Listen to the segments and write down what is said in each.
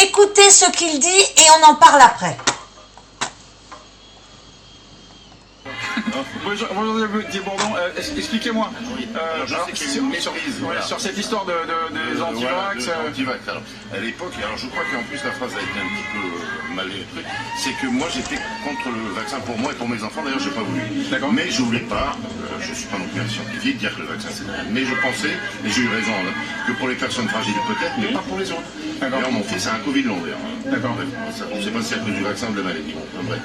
Écoutez ce qu'il dit et on en parle après. Bonjour Didier Bourdon, expliquez-moi sur cette histoire des anti-vax. Alors, à l'époque, alors je crois qu'en plus la phrase a été un petit peu mal truc, c'est que moi j'étais contre le vaccin pour moi et pour mes enfants, d'ailleurs j'ai pas voulu. Mais je voulais pas, je suis pas non plus un scientifique, dire que le vaccin c'est bon. Mais je pensais, et j'ai eu raison, là, que pour les personnes fragiles peut-être, mais pas pour les autres. D'ailleurs mon fils a un Covid long d'ailleurs. D'accord. On ne sait pas si c'est à cause du vaccin ou de la maladie. Bon, bref.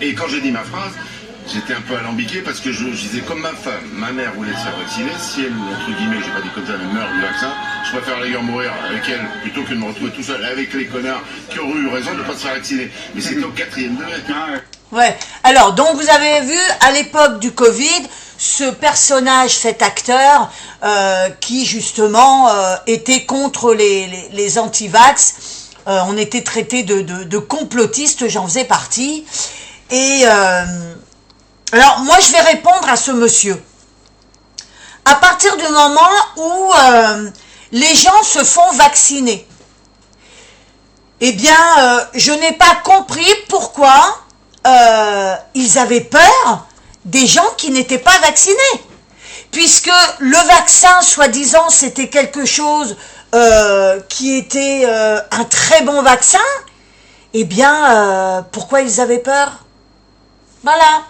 Et quand j'ai dit ma phrase, j'étais un peu alambiqué parce que je disais comme ma femme, ma mère voulait se faire vacciner, si elle, entre guillemets, j'ai pas dit comme ça, elle meurt du vaccin, je préfère d'ailleurs mourir avec elle plutôt que de me retrouver tout seul avec les connards qui auraient eu raison de ne pas se faire vacciner. Mais c'était au 4e degré. Ouais, alors donc vous avez vu à l'époque du Covid, ce personnage, cet acteur qui justement était contre les anti-vax, on était traité de complotistes, j'en faisais partie, et... alors, moi, je vais répondre à ce monsieur. À partir du moment où les gens se font vacciner, eh bien, je n'ai pas compris pourquoi ils avaient peur des gens qui n'étaient pas vaccinés. Puisque le vaccin, soi-disant, c'était quelque chose qui était un très bon vaccin, eh bien, pourquoi ils avaient peur? Voilà.